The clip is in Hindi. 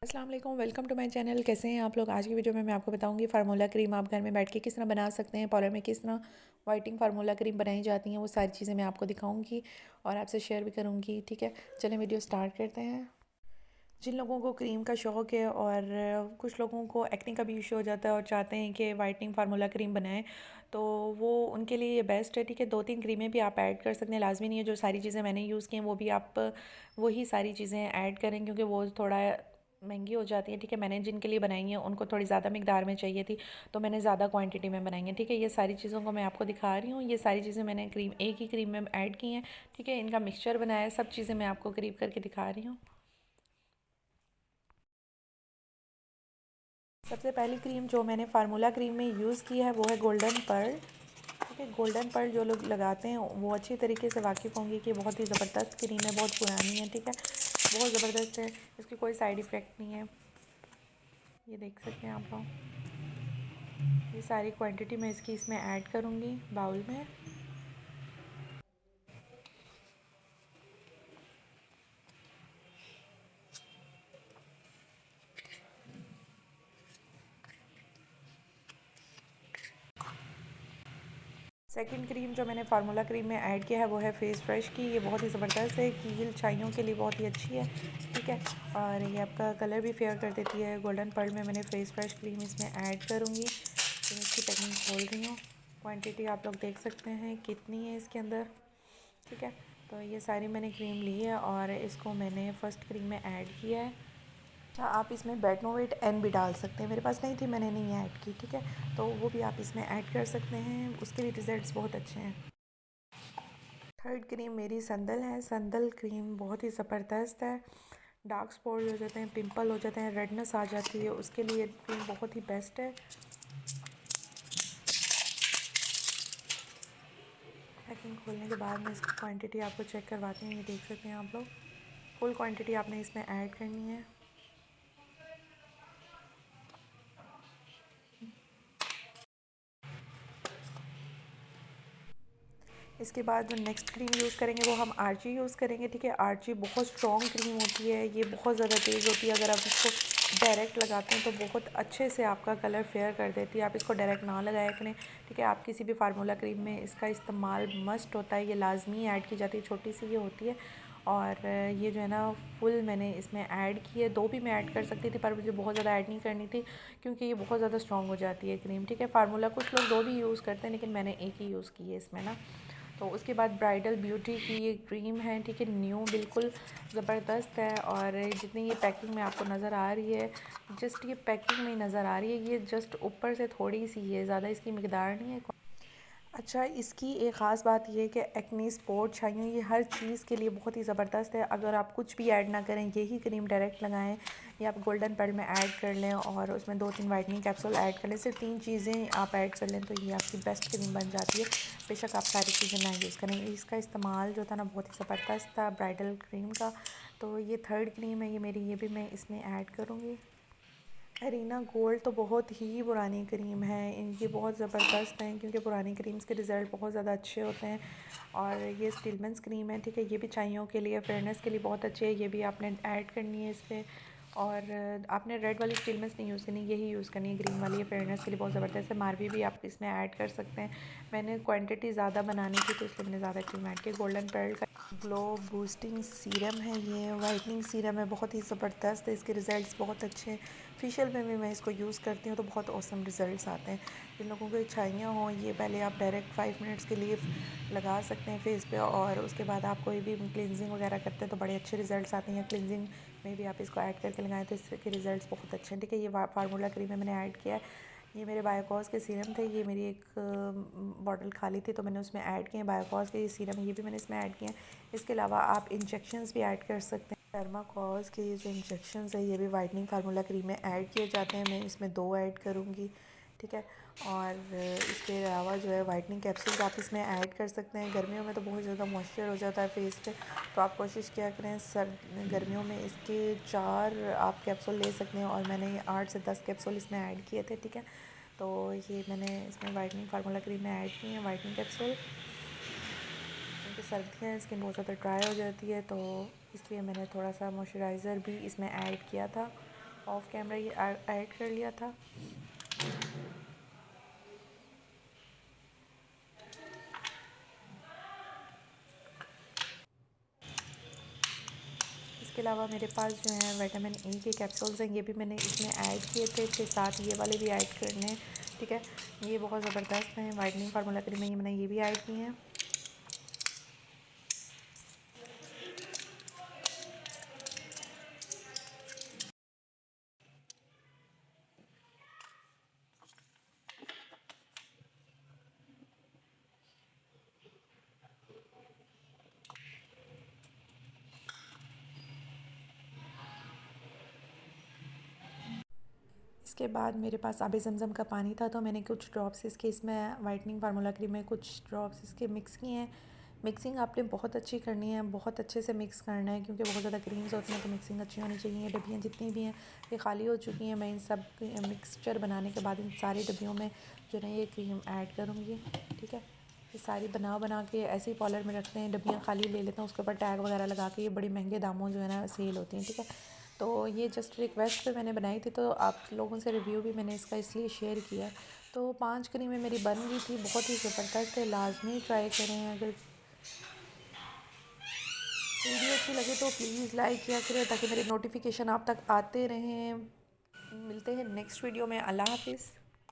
अस्सलाम वालेकुम, वेलकम टू माय चैनल। कैसे हैं आप लोग। आज की वीडियो में मैं आपको बताऊंगी फार्मूला क्रीम आप घर में बैठ के किस तरह बना सकते हैं। पार्लर में किस तरह वाइटिंग फार्मूला क्रीम बनाई जाती हैं, वो सारी चीज़ें मैं आपको दिखाऊंगी और आपसे शेयर भी करूंगी। ठीक है, चलें वीडियो स्टार्ट करते हैं। जिन लोगों को क्रीम का शौक़ है और कुछ लोगों को एक्ने का भी इशू हो जाता है और चाहते हैं कि वाइटनिंग फार्मूला क्रीम बनाएं, तो वो उनके लिए ये बेस्ट है। ठीक है, 2-3 क्रीमें भी आप ऐड कर सकते हैं। लाजमी नहीं है जो सारी चीज़ें मैंने यूज़ की हैं वो भी आप वही सारी चीज़ें ऐड करें, क्योंकि वो थोड़ा महंगी हो जाती है। ठीक है, मैंने जिनके लिए बनाई है उनको थोड़ी ज़्यादा मिकदार में चाहिए थी, तो मैंने ज़्यादा क्वांटिटी में बनाई है। ठीक है, ये सारी चीज़ों को मैं आपको दिखा रही हूँ। ये सारी चीज़ें मैंने एक ही क्रीम में ऐड की हैं। ठीक है, इनका मिक्सचर बनाया है, सब चीज़ें मैं आपको करीब करके दिखा रही हूँ। सबसे पहली क्रीम जो मैंने फार्मूला क्रीम में यूज़ की है वो है गोल्डन पर्ल। ठीक है, गोल्डन पर्ल जो लोग लगाते हैं वो अच्छी तरीके से वाकिफ़ होंगे कि बहुत ही ज़बरदस्त क्रीम है, बहुत पुरानी है। ठीक है, बहुत ज़बरदस्त है, इसकी कोई साइड इफ़ेक्ट नहीं है। ये देख सकते हैं आप लोग। ये सारी क्वांटिटी मैं इसकी इसमें ऐड करूँगी बाउल में। सेकंड क्रीम जो मैंने फार्मूला क्रीम में ऐड किया है वो है फेस फ्रेश की। ये बहुत ही ज़बरदस्त है, कील छाइयों के लिए बहुत ही अच्छी है। ठीक है, और ये आपका कलर भी फेयर कर देती है। गोल्डन पर्ल में मैंने फेस फ्रेश क्रीम इसमें ऐड करूँगी। तो मैं इसकी पैकिंग खोल रही हूँ। क्वांटिटी आप लोग देख सकते हैं कितनी है इसके अंदर। ठीक है, तो ये सारी मैंने क्रीम ली है और इसको मैंने फ़र्स्ट क्रीम में ऐड किया है। अच्छा, आप इसमें बेटनोवेट एन भी डाल सकते हैं, मेरे पास नहीं थी, मैंने नहीं ऐड की। ठीक है, तो वो भी आप इसमें ऐड कर सकते हैं, उसके भी रिज़ल्ट्स बहुत अच्छे हैं। थर्ड क्रीम मेरी संदल है। संदल क्रीम बहुत ही ज़बरदस्त है। डार्क स्पॉट हो जाते हैं, पिंपल हो जाते हैं, रेडनेस आ जाती है, उसके लिए क्रीम बहुत ही बेस्ट है। पैकिंग खोलने के बाद मैं इसकी क्वांटिटी आपको चेक करवाती हूँ। ये देख सकते हैं आप लोग, फुल क्वांटिटी आपने इसमें ऐड करनी है। इसके बाद जो नेक्स्ट क्रीम यूज़ करेंगे वो हम आर्ची यूज़ करेंगे। ठीक है, आर्ची बहुत स्ट्रॉन्ग क्रीम होती है, ये बहुत ज़्यादा तेज़ होती है। अगर आप इसको डायरेक्ट लगाते हैं तो बहुत अच्छे से आपका कलर फेयर कर देती है। आप इसको डायरेक्ट ना लगाया करें। ठीक है, आप किसी भी फार्मूला क्रीम में इसका इस्तेमाल मस्ट होता है, ये लाजमी ऐड की जाती है, छोटी सी ये होती है। और ये जो है ना फुल मैंने इसमें ऐड की है। 2 भी मैं ऐड कर सकती थी पर मुझे बहुत ज़्यादा ऐड नहीं करनी थी, क्योंकि ये बहुत ज़्यादा स्ट्रॉन्ग हो जाती है क्रीम। ठीक है, फार्मूला कुछ लोग 2 भी यूज़ करते हैं, लेकिन मैंने एक ही यूज़ की है इसमें ना। तो उसके बाद ब्राइडल ब्यूटी की ये क्रीम है। ठीक है, न्यू बिल्कुल ज़बरदस्त है। और जितनी ये पैकिंग में आपको नज़र आ रही है, जस्ट ये पैकिंग में नज़र आ रही है, ये जस्ट ऊपर से थोड़ी सी है, ज़्यादा इसकी मिकदार नहीं है। अच्छा, इसकी एक ख़ास बात ये है कि एक्ने स्पॉट छाइयों, ये हर चीज़ के लिए बहुत ही ज़बरदस्त है। अगर आप कुछ भी ऐड ना करें, यही क्रीम डायरेक्ट लगाएं या आप गोल्डन पर्ल में ऐड कर लें और उसमें 2-3 वाइटनिंग कैप्सूल ऐड कर लें, सिर्फ 3 चीज़ें आप ऐड कर लें तो ये आपकी बेस्ट क्रीम बन जाती है। बेशक आप सारी चीज़ें ना यूज़ करें। इसका इस्तेमाल जो था ना बहुत ही ज़बरदस्त था ब्राइडल क्रीम का। तो ये थर्ड क्रीम है ये मेरी, ये भी मैं इसमें ऐड करूँगी। अरीना गोल्ड तो बहुत ही पुरानी क्रीम है, इनकी बहुत ज़बरदस्त हैं, क्योंकि पुरानी क्रीम्स के रिज़ल्ट बहुत ज़्यादा अच्छे होते हैं। और ये स्टिलमेंस क्रीम है। ठीक है, ये भी छाइयों के लिए, फेयरनेस के लिए बहुत अच्छी है, ये भी आपने ऐड करनी है इस पर। और आपने रेड वाली स्टिलमेंस नहीं यूज़ करनी, यही यूज़ करनी है ग्रीन वाली, ये फेयरनेस के लिए बहुत ज़बरदस्त है। मार्वी भी आप इसमें ऐड कर सकते हैं। मैंने क्वान्टिटी ज़्यादा बनानी थी तो इसलिए मैंने ज़्यादा क्रीम ऐड की। गोल्डन पर्ल का ग्लो बूस्टिंग सीरम है, ये वाइटनिंग सीरम है, बहुत ही ज़बरदस्त है, इसके रिज़ल्ट्स बहुत अच्छे हैं। फेशियल में भी मैं इसको यूज़ करती हूँ तो बहुत औसम रिज़ल्ट्स आते हैं। जिन लोगों को छाइयाँ हों, ये पहले आप डायरेक्ट 5 मिनट्स के लिए लगा सकते हैं फेस पे, और उसके बाद आप कोई भी क्लिनजिंग वगैरह करते हैं तो बड़े अच्छे रिज़ल्ट्स आते हैं। या क्लिनजिंग में भी आप इसको ऐड करके लगाएं तो इसके रिज़ल्ट्स बहुत अच्छे हैं। ठीक है, ये फार्मूला क्रीम में मैंने ऐड किया है। ये मेरे बायोकॉस के सीरम थे, ये मेरी एक बॉटल खाली थी तो मैंने उसमें ऐड किए हैं बायोकॉस के ये सीरम है, ये भी मैंने इसमें ऐड किए हैं। इसके अलावा आप इंजेक्शंस भी ऐड कर सकते हैं। डर्माकोस के ये जो इंजेक्शंस है ये भी वाइटनिंग फार्मूला क्रीम में ऐड किए जाते हैं, मैं इसमें 2 ऐड करूँगी। ठीक है, और इसके अलावा जो है वाइटनिंग कैप्सूल्स आप इसमें ऐड कर सकते हैं। गर्मियों में तो बहुत ज़्यादा मॉइस्चर हो जाता है फेस पे, तो आप कोशिश किया करें गर्मियों में इसके 4 आप कैप्सूल ले सकते हैं, और मैंने 8 से 10 कैप्सूल इसमें ऐड किए थे। ठीक है, तो ये मैंने इसमें वाइटनिंग फार्मूला क्रीम में ऐड की हैं वाइटनिंग कैप्सूल, क्योंकि सर्दियाँ स्किन बहुत ज़्यादा ड्राई हो जाती है, तो इसलिए मैंने थोड़ा सा मॉइस्चराइज़र भी इसमें ऐड किया था। ऑफ कैमरा ये ऐड कर लिया था। इसके अलावा मेरे पास जो है विटामिन ई के कैप्सूल्स हैं, ये भी मैंने इसमें ऐड किए थे इसके साथ, ये वाले भी ऐड करने हैं, ठीक है। ये बहुत ज़बरदस्त हैं, वाइटनिंग फार्मूला क्रीम में ये मैंने ये भी ऐड किए हैं। इसके बाद मेरे पास आबे ज़मज़म का पानी था, तो मैंने कुछ ड्रॉप्स इसके इसमें वाइटनिंग फार्मूला क्रीम में कुछ ड्रॉप्स इसके मिक्स किए हैं। मिक्सिंग आपने बहुत अच्छी करनी है, बहुत अच्छे से मिक्स करना है, क्योंकि बहुत ज़्यादा क्रीम्स होती हैं तो मिक्सिंग अच्छी होनी चाहिए। डब्बियाँ जितनी भी हैं ये खाली हो चुकी हैं। मैं इन सब मिक्सचर बनाने के बाद इन सारी डब्बियों में जो है ये क्रीम ऐड करूँगी, ठीक है। ये सारी बना के ऐसे ही पॉलर में रखते हैं, डब्बियाँ खाली ले लेते हैं, उसके ऊपर टैग वगैरह लगा के, ये बड़े महंगे दामों जो है ना सेल होती हैं, ठीक है। तो ये जस्ट रिक्वेस्ट पे मैंने बनाई थी, तो आप लोगों से रिव्यू भी मैंने इसका इसलिए शेयर किया। तो 5 क्रीमें मेरी बन गई थी, बहुत ही ज़बरदस्त है, लाजमी ट्राई करें। अगर वीडियो अच्छी लगे तो प्लीज़ लाइक किया करें, ताकि मेरे नोटिफिकेशन आप तक आते रहें। मिलते हैं नेक्स्ट वीडियो में। अल्लाह हाफिज़।